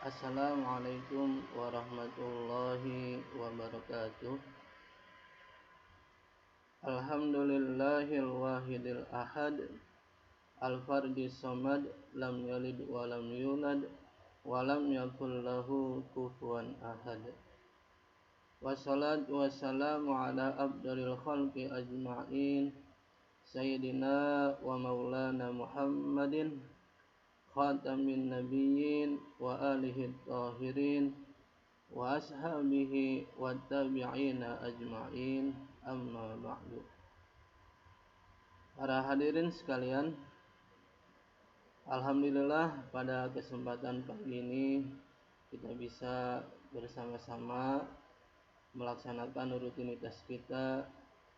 Assalamualaikum warahmatullahi wabarakatuh. Alhamdulillahil wahidil ahad, al-fardis samad, lam yalid wa lam yulad wa lam yakul lahu kufuwan ahad. Wassalatu wassalamu ala abdalil khalqi ajma'in, sayyidina wa maulana Muhammadin khatamin nabiyyin wa alihi tahirin wa ashabihi wa tabi'ina ajma'in, amma ba'du. Para hadirin sekalian, alhamdulillah pada kesempatan pagi ini kita bisa bersama-sama melaksanakan rutinitas kita,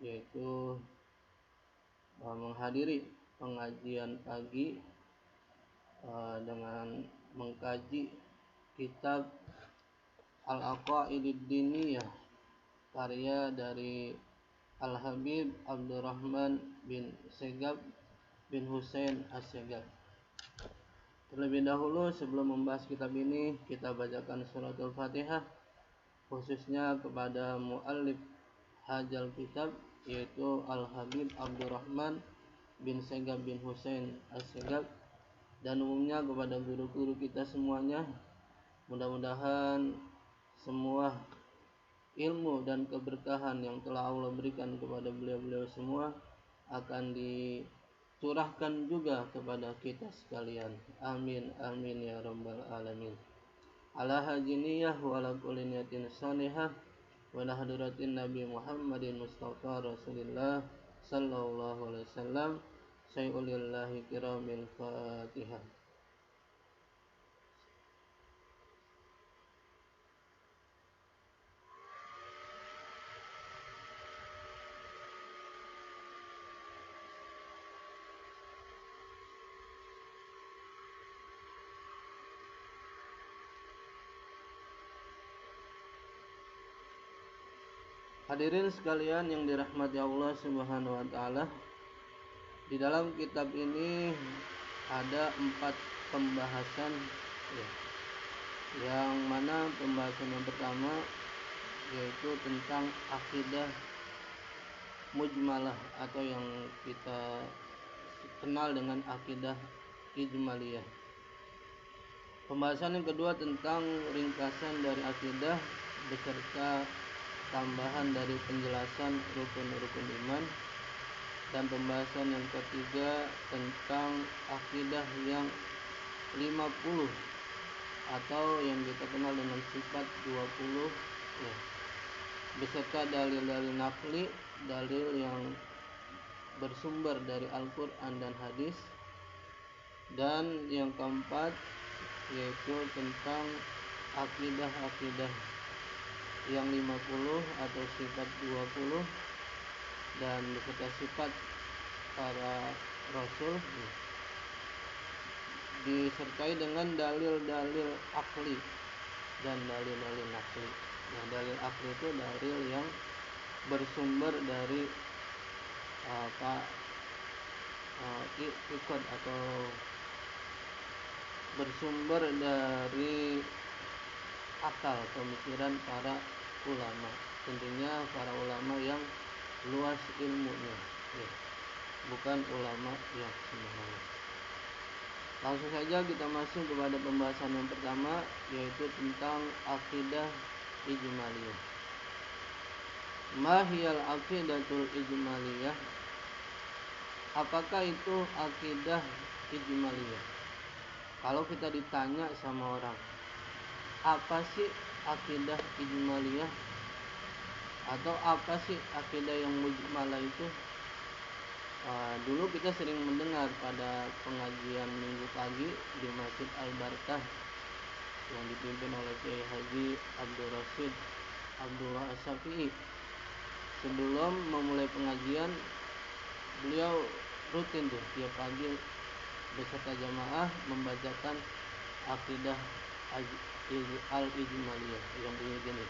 yaitu menghadiri pengajian pagi dengan mengkaji kitab Al-Aqaidid Diniyah karya dari Al-Habib Abdurrahman bin Segab bin Husain As-Segab. Terlebih dahulu sebelum membahas kitab ini, kita bacakan suratul Fatihah khususnya kepada muallif hajal kitab, yaitu Al-Habib Abdurrahman bin Segab bin Husain As-Segab, dan umumnya kepada guru-guru kita semuanya. Mudah-mudahan semua ilmu dan keberkahan yang telah Allah berikan kepada beliau-beliau semua akan dicurahkan juga kepada kita sekalian. Amin amin ya rabbal alamin. Ala hajiniyah wa ala kulli niyatin salihah wa ala hadratin Nabi Muhammadin Mustafa Rasulillah sallallahu alaihi wasallam. Sayyulillahi kiramil Fatihah. Hadirin sekalian yang dirahmati Allah Subhanahu wa taala, di dalam kitab ini ada 4 pembahasan ya. Yang mana pembahasan yang pertama yaitu tentang akidah mujmalah atau yang kita kenal dengan akidah ijmaliyah. Pembahasan yang kedua tentang ringkasan dari akidah beserta tambahan dari penjelasan rukun-rukun iman. Dan pembahasan yang ketiga tentang akidah yang 50 atau yang kita kenal dengan sifat 20 ya, beserta dalil-dalil naqli, dalil yang bersumber dari Al-Quran dan hadis. Dan yang keempat yaitu tentang akidah-akidah yang 50 atau sifat 20 dan beserta sifat para rasul disertai dengan dalil-dalil akli dan dalil-dalil nakli. Nah, dalil akli itu dalil yang bersumber dari ikut atau bersumber dari akal pemikiran para ulama, tentunya para ulama yang luas ilmunya ya, bukan ulama yang sembarangan. Langsung saja kita masuk kepada pembahasan yang pertama, yaitu tentang akidah ijmaliyah. Ma hiyal aqidatul ijmaliyah? Apakah itu akidah ijmaliyah? Kalau kita ditanya sama orang, apa sih akidah ijmaliyah? Atau apa sih akidah yang mujmalah itu? Dulu kita sering mendengar pada pengajian minggu pagi di Masjid Al-Barkah yang dipimpin oleh Kiai Haji Abdul Rasid Abdullah As-Syafi'i. Sebelum memulai pengajian, beliau rutin tuh tiap pagi beserta jamaah membacakan akidah al-ijmaliyah yang bunyi gini: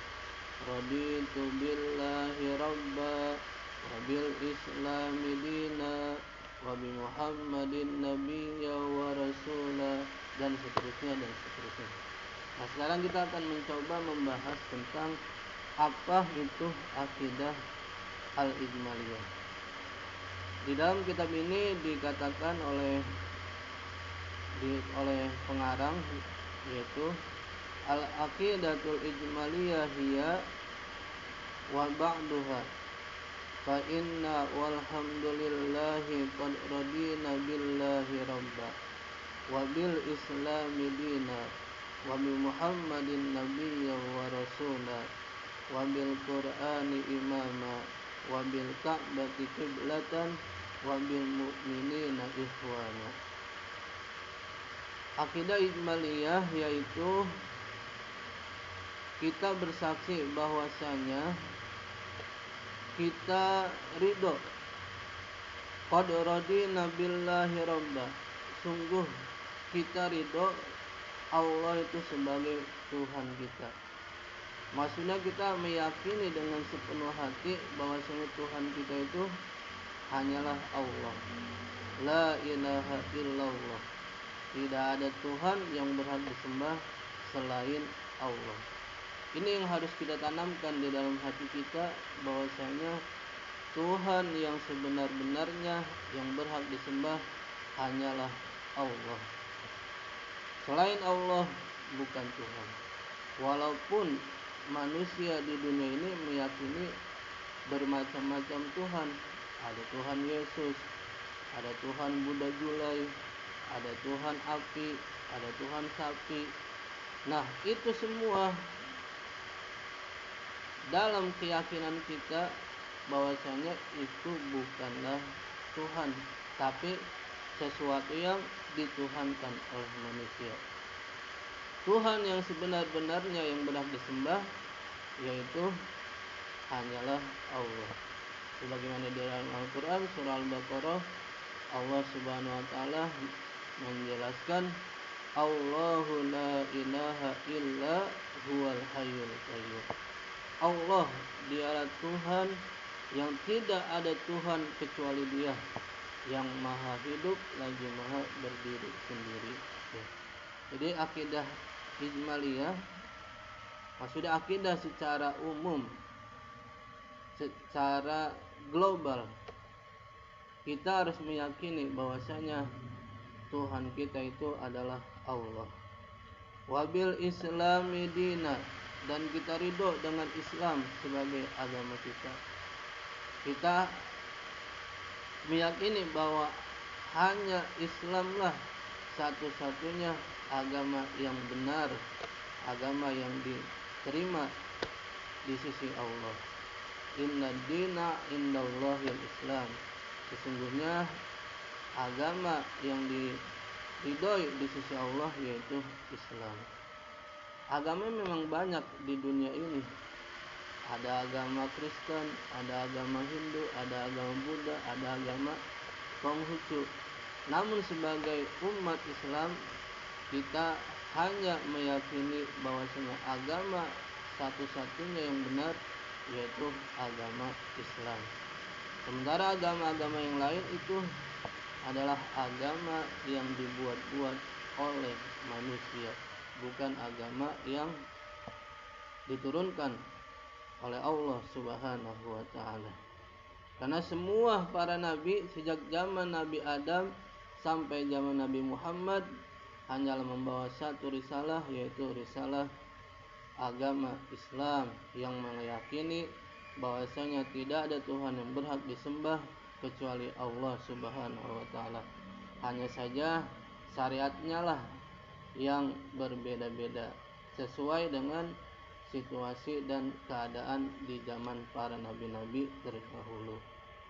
Raditu billahi rabba wa bil islami dina wa bi Muhammadin nabiyya wa rasula, dan seterusnya dan seterusnya. Nah, sekarang kita akan mencoba membahas tentang apa itu akidah al-ijmaliyah. Di dalam kitab ini dikatakan oleh pengarang, yaitu al-aqidatul ijmaliyah hiya wa ba'duha fa inna walhamdulillahi qad radina billahi rabba wa bil islami dina wa bi muhammadin nabiyya wa rasula wa bil qur'ani imama wa bil ka'bati qiblatan wa bil mu'minina ikhwana. Akidah ijmaliyah yaitu kita bersaksi bahwasanya kita ridho, qad radina billahi rabba, sungguh kita ridho Allah itu sebagai Tuhan kita. Maksudnya kita meyakini dengan sepenuh hati bahwasanya Tuhan kita itu hanyalah Allah. La ilaha illallah. Tidak ada Tuhan yang berhak disembah selain Allah. Ini yang harus kita tanamkan di dalam hati kita, bahwasanya Tuhan yang sebenar-benarnya yang berhak disembah hanyalah Allah. Selain Allah bukan Tuhan. Walaupun manusia di dunia ini meyakini bermacam-macam Tuhan. Ada Tuhan Yesus, ada Tuhan Buddha Julai, ada Tuhan api, ada Tuhan sapi. Nah, itu semua dalam keyakinan kita bahwasanya itu bukanlah Tuhan, tapi sesuatu yang dituhankan oleh manusia. Tuhan yang sebenar-benarnya yang berhak disembah yaitu hanyalah Allah. Sebagaimana di dalam Al-Quran surah Al-Baqarah, Allah Subhanahu wa taala menjelaskan, Allahu la ilaha illa huwal hayyul qayyum. Allah dialah Tuhan yang tidak ada Tuhan kecuali Dia, yang maha hidup lagi maha berdiri sendiri. Jadi akidah ijmaliyah maksudnya akidah secara umum, secara global. Kita harus meyakini bahwasanya Tuhan kita itu adalah Allah. Wabil islami dina, dan kita ridho dengan Islam sebagai agama kita. Kita meyakini bahwa hanya Islamlah satu-satunya agama yang benar, agama yang diterima di sisi Allah. Inna dina indallahil Islam. Sesungguhnya agama yang diridhoi di sisi Allah yaitu Islam. Agama memang banyak di dunia ini. Ada agama Kristen, ada agama Hindu, ada agama Buddha, ada agama Konghucu. Namun sebagai umat Islam, kita hanya meyakini bahwasanya agama satu-satunya yang benar yaitu agama Islam. Sementara agama-agama yang lain itu adalah agama yang dibuat-buat oleh manusia, bukan agama yang diturunkan oleh Allah Subhanahu wa taala. Karena semua para nabi sejak zaman Nabi Adam sampai zaman Nabi Muhammad hanyalah membawa satu risalah, yaitu risalah agama Islam yang meyakini bahwasanya tidak ada Tuhan yang berhak disembah kecuali Allah Subhanahu wa taala. Hanya saja syariatnya lah yang berbeda-beda sesuai dengan situasi dan keadaan di zaman para nabi-nabi terdahulu.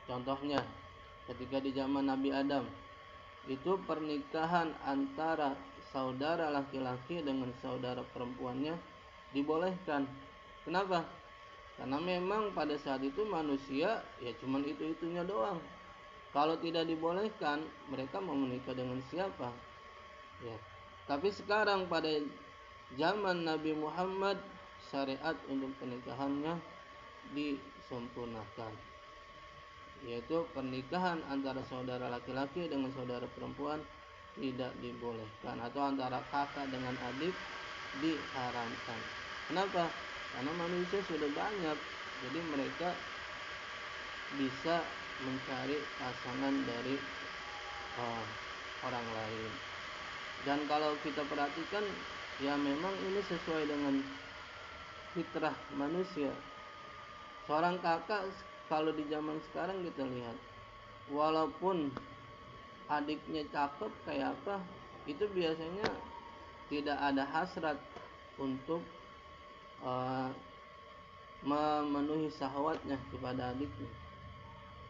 Contohnya, ketika di zaman Nabi Adam, itu pernikahan antara saudara laki-laki dengan saudara perempuannya dibolehkan. Kenapa? Karena memang pada saat itu manusia ya cuman itu-itunya doang. Kalau tidak dibolehkan, mereka mau menikah dengan siapa? Ya. Tapi sekarang pada zaman Nabi Muhammad, syariat untuk pernikahannya disempurnakan, yaitu pernikahan antara saudara laki-laki dengan saudara perempuan tidak dibolehkan, atau antara kakak dengan adik diharamkan. Kenapa? Karena manusia sudah banyak, jadi mereka bisa mencari pasangan dari orang lain. Dan kalau kita perhatikan, ya memang ini sesuai dengan fitrah manusia. Seorang kakak kalau di zaman sekarang kita lihat, walaupun adiknya cakep kayak apa, itu biasanya tidak ada hasrat untuk memenuhi syahwatnya kepada adiknya.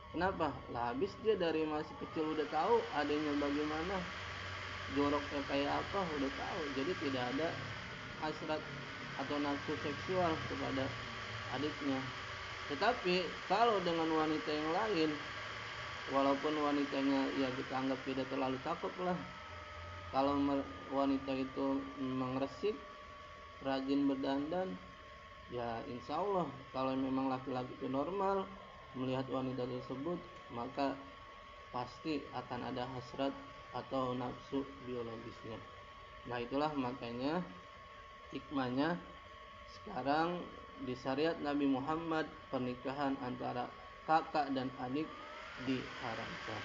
Kenapa? Lah habis dia dari masih kecil udah tahu adiknya bagaimana, joroknya kayak apa udah tahu. Jadi tidak ada hasrat atau nafsu seksual kepada adiknya. Tetapi kalau dengan wanita yang lain, walaupun wanitanya ya kita anggap tidak terlalu cakep lah, kalau wanita itu memang resik, rajin berdandan, ya insya Allah kalau memang laki-laki itu normal melihat wanita tersebut, maka pasti akan ada hasrat atau nafsu biologisnya. Nah itulah makanya hikmahnya sekarang di syariat Nabi Muhammad pernikahan antara kakak dan adik diharamkan.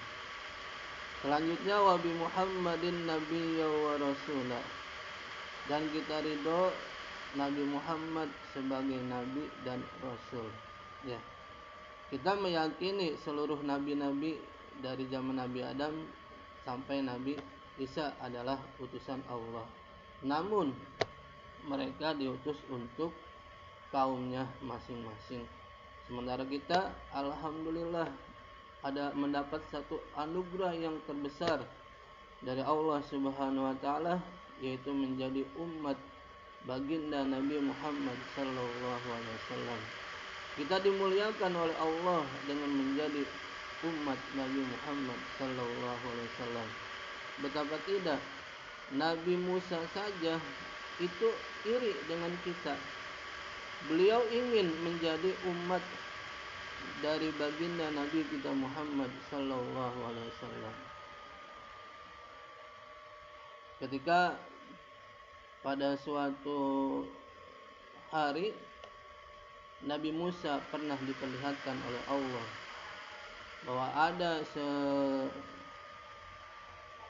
Selanjutnya wabi Muhammadin nabiyya wa rasulah, dan kita ridho Nabi Muhammad sebagai nabi dan rasul. Ya. Kita meyakini seluruh nabi-nabi dari zaman Nabi Adam sampai Nabi Isa adalah utusan Allah. Namun mereka diutus untuk kaumnya masing-masing. Sementara kita alhamdulillah ada mendapat satu anugerah yang terbesar dari Allah Subhanahu wa taala, yaitu menjadi umat baginda Nabi Muhammad sallallahu alaihi wasallam. Kita dimuliakan oleh Allah dengan menjadi umat Nabi Muhammad sallallahu alaihi wasallam. Betapa tidak, Nabi Musa saja itu iri dengan kita. Beliau ingin menjadi umat dari baginda Nabi kita Muhammad sallallahu alaihi wasallam. Ketika pada suatu hari Nabi Musa pernah diperlihatkan oleh Allah bahwa ada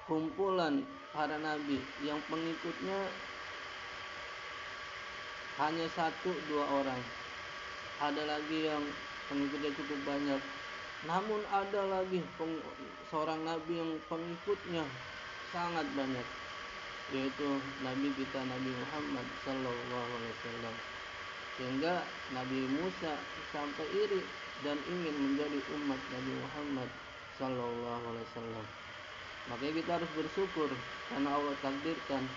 sekumpulan para nabi yang pengikutnya hanya 1-2 orang. Ada lagi yang pengikutnya cukup banyak. Namun ada lagi seorang nabi yang pengikutnya sangat banyak, yaitu Nabi kita Nabi Muhammad sallallahu alaihi wasallam. Sehingga Nabi Musa sampai iri dan ingin menjadi umat Nabi Muhammad sallallahu alaihi wasallam. Makanya kita harus bersyukur karena Allah takdirkan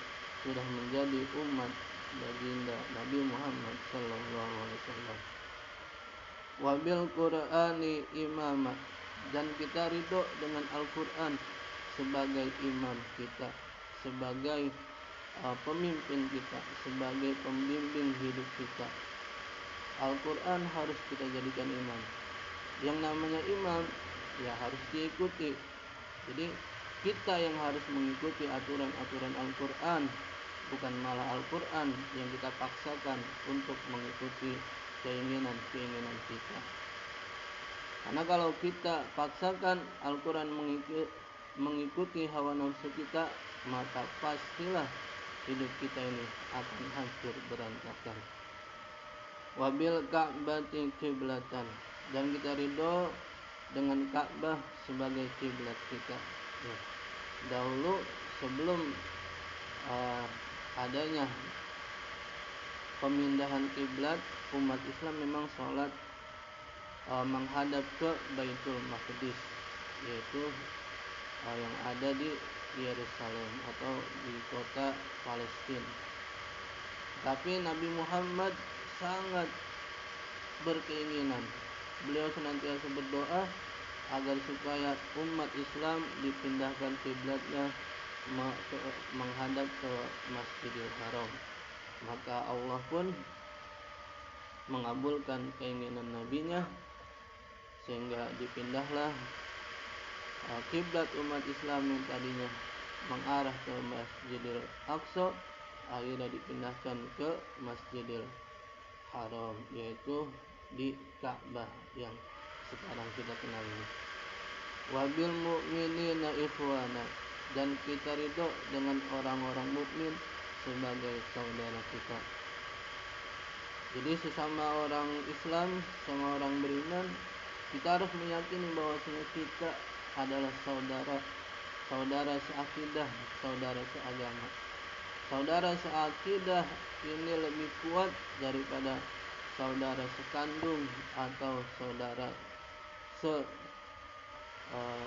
sudah menjadi umat baginda Nabi Muhammad sallallahu alaihi wasallam. Wabil Qur'ani imama, dan kita ridho dengan Al-Qur'an sebagai imam kita, sebagai pemimpin kita, sebagai pembimbing hidup kita. Al-Quran harus kita jadikan imam. Yang namanya imam ya harus diikuti. Jadi kita yang harus mengikuti aturan-aturan Al-Quran, bukan malah Al-Quran yang kita paksakan untuk mengikuti keinginan-keinginan kita. Karena kalau kita paksakan Al-Quran mengikuti hawa nafsu kita, maka pastilah hidup kita ini akan hancur berantakan. Wabil Ka'bati kiblatan, dan kita ridho dengan Ka'bah sebagai kiblat kita. Ya. Dahulu sebelum adanya pemindahan kiblat, umat Islam memang sholat menghadap ke Baitul Maqdis, yaitu yang ada di Yerusalem atau di kota Palestina. Tapi Nabi Muhammad sangat berkeinginan, beliau senantiasa berdoa agar supaya umat Islam dipindahkan kiblatnya menghadap ke Masjidil Haram. Maka Allah pun mengabulkan keinginan nabinya, sehingga dipindahlah kiblat umat Islam yang tadinya mengarah ke Masjidil Aqsa akhirnya dipindahkan ke Masjidil Haram, yaitu di Ka'bah yang sekarang kita kenal ini. Wabil mu'minina ikhwana, dan kita ridho dengan orang-orang mukmin sebagai saudara kita. Jadi sesama orang Islam, sama orang beriman, kita harus meyakini bahwasanya kita adalah saudara seakidah, saudara seagama. Saudara seakidah ini lebih kuat daripada saudara sekandung atau saudara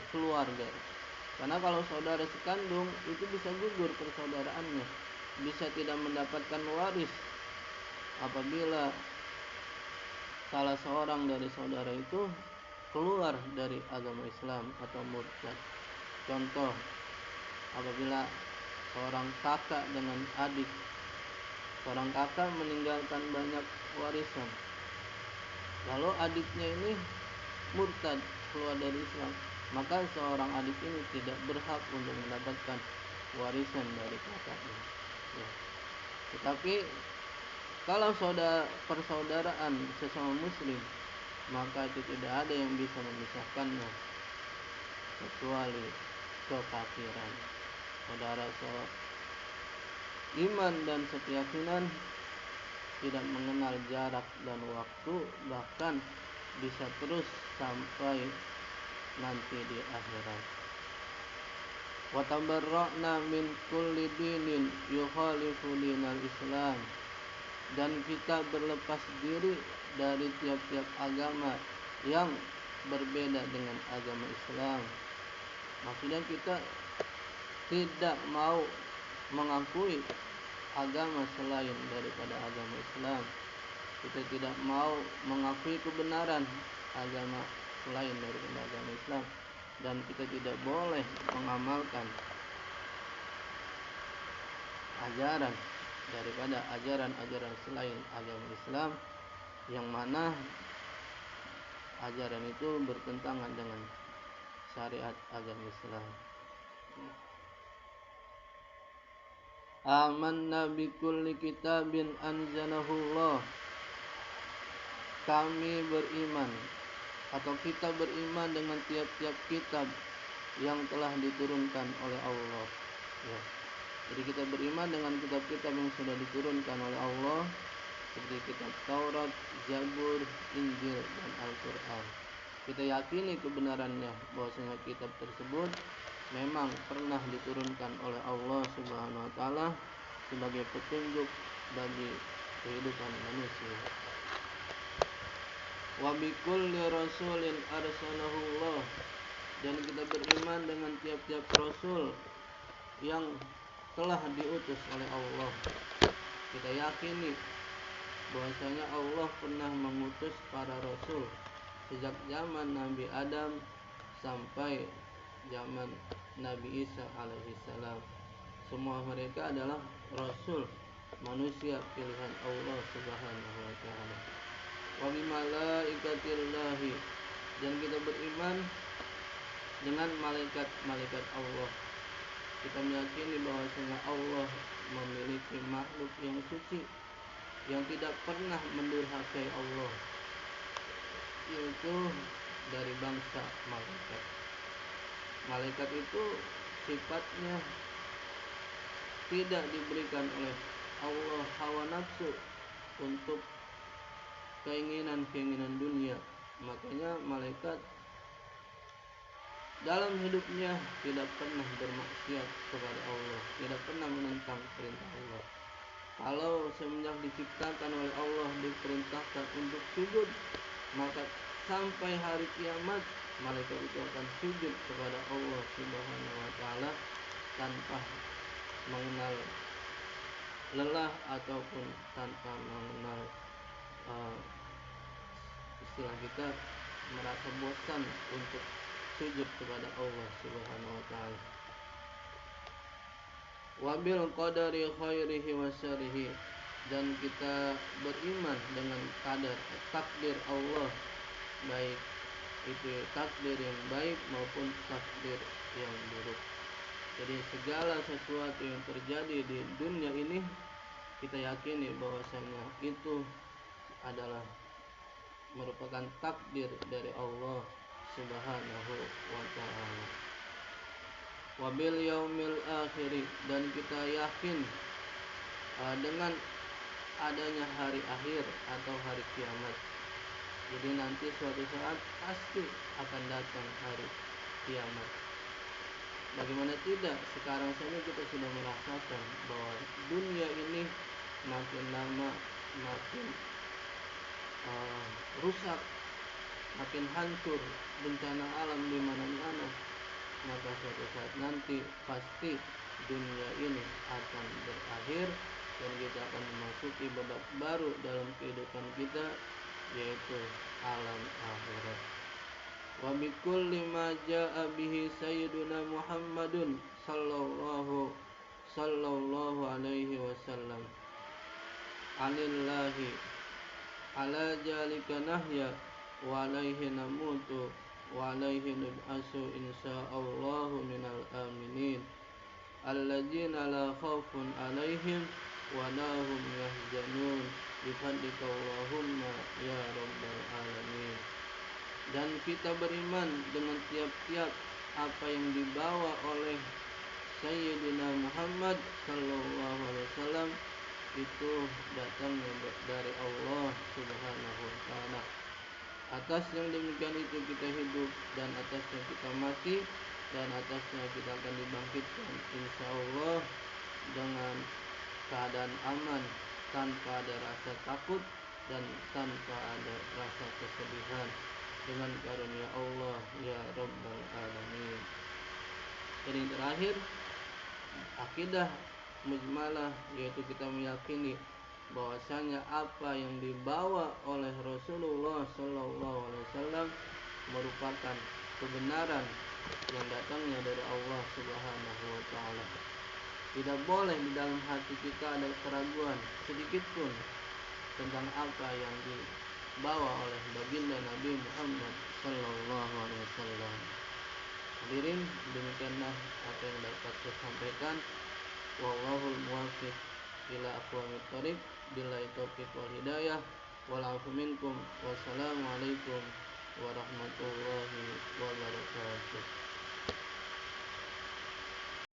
keluarga. Karena kalau saudara sekandung itu bisa gugur persaudaraannya, bisa tidak mendapatkan waris apabila salah seorang dari saudara itu keluar dari agama Islam atau murtad. Contoh, apabila seorang kakak dengan adik, seorang kakak meninggalkan banyak warisan, lalu adiknya ini murtad, keluar dari Islam, maka seorang adik ini tidak berhak untuk mendapatkan warisan dari kakaknya. Ya. Tetapi kalau persaudaraan sesama muslim, maka itu tidak ada yang bisa memisahkannya kecuali kekafiran. Saudara iman dan keyakinan tidak mengenal jarak dan waktu, bahkan bisa terus sampai nanti di akhirat. Wa tabarra'na min kulli dinin yukhalifu dinal Islam, dan kita berlepas diri dari tiap-tiap agama yang berbeda dengan agama Islam. Maksudnya kita tidak mau mengakui agama selain daripada agama Islam. Kita tidak mau mengakui kebenaran agama selain daripada agama Islam, dan kita tidak boleh mengamalkan ajaran daripada ajaran-ajaran selain agama Islam, yang mana ajaran itu bertentangan dengan syariat agama Islam. Amanna bi kulli kitabin anzalahullah, kami beriman atau kita beriman dengan tiap-tiap kitab yang telah diturunkan oleh Allah. Ya. Jadi kita beriman dengan kitab-kitab yang sudah diturunkan oleh Allah, seperti kitab Taurat, Zabur, Injil, dan Al-Quran. Kita yakini kebenarannya bahwasanya kitab tersebut memang pernah diturunkan oleh Allah Subhanahu wa taala sebagai petunjuk bagi kehidupan manusia. Wa bi kulli rasulin arsalahullah, dan kita beriman dengan tiap-tiap rasul yang telah diutus oleh Allah. Kita yakini bahwasanya Allah pernah mengutus para rasul sejak zaman Nabi Adam sampai zaman Nabi Isa alaihissalam. Semua mereka adalah rasul, manusia pilihan Allah Subhanahu wa taala. Wa bi malaikatillahi, dan kita beriman dengan malaikat-malaikat Allah. Kita meyakini bahwasanya Allah memiliki makhluk yang suci yang tidak pernah mendurhakai Allah, yaitu dari bangsa malaikat. Malaikat itu sifatnya tidak diberikan oleh Allah hawa nafsu untuk keinginan-keinginan dunia. Makanya malaikat dalam hidupnya tidak pernah bermaksiat kepada Allah, tidak pernah menentang perintah Allah. Kalau semenjak diciptakan oleh Allah diperintahkan untuk sujud, maka sampai hari kiamat malaikat itu akan sujud kepada Allah Subhanahu wa taala tanpa mengenal lelah ataupun tanpa mengenal istilah kita merasa bosan untuk sujud kepada Allah Subhanahu wa taala. Wa bil qadari khairihi wa syarrihi, dan kita beriman dengan takdir Allah, baik itu takdir yang baik maupun takdir yang buruk. Jadi segala sesuatu yang terjadi di dunia ini kita yakini bahwasanya itu adalah merupakan takdir dari Allah Subhanahu wa taala. Wabil yaumil akhir, dan kita yakin dengan adanya hari akhir atau hari kiamat. Jadi nanti suatu saat pasti akan datang hari kiamat. Bagaimana tidak, sekarang saja kita sudah merasakan bahwa dunia ini makin lama makin rusak, makin hancur, bencana alam di mana-mana. Maka suatu saat nanti pasti dunia ini akan berakhir dan kita akan memasuki babak baru dalam kehidupan kita, yaitu alam akhirat. Wa bikulli ma jaa bihi sayyiduna Muhammadun sallallahu alaihi wasallam anillahi ala jalika nahya wa alaihi namutu wa alaihi nub'asu insyaallahu minal aminin alladzina la khaufun alaihim wa la hum yahzanun bifadlika Allahumma ya rabbal alamin. Dan kita beriman dengan tiap-tiap apa yang dibawa oleh Sayyidina Muhammad sallallahu alaihi wasallam itu datangnya dari Allah Subhanahu wa taala. Atas yang demikian itu kita hidup, dan atasnya kita mati, dan atasnya kita akan dibangkitkan insyaallah dengan keadaan aman, tanpa ada rasa takut dan tanpa ada rasa kesedihan, dengan karunia Allah ya rabbal alamin. Dan yang terakhir, akidah mujmalah, yaitu kita meyakini bahwasanya apa yang dibawa oleh Rasulullah sallallahu alaihi wasallam merupakan kebenaran yang datangnya dari Allah Subhanahu wa taala. Tidak boleh di dalam hati kita ada keraguan sedikit pun tentang apa yang dibawa oleh baginda Nabi Muhammad sallallahu alaihi wasallam. Hadirin, demikianlah apa yang dapat saya sampaikan. Wallahul muwaffiq ila aqwamit thoriq, billahi taufiq wal hidayah, wal afu minkum. Wassalamualaikum warahmatullahi wabarakatuh.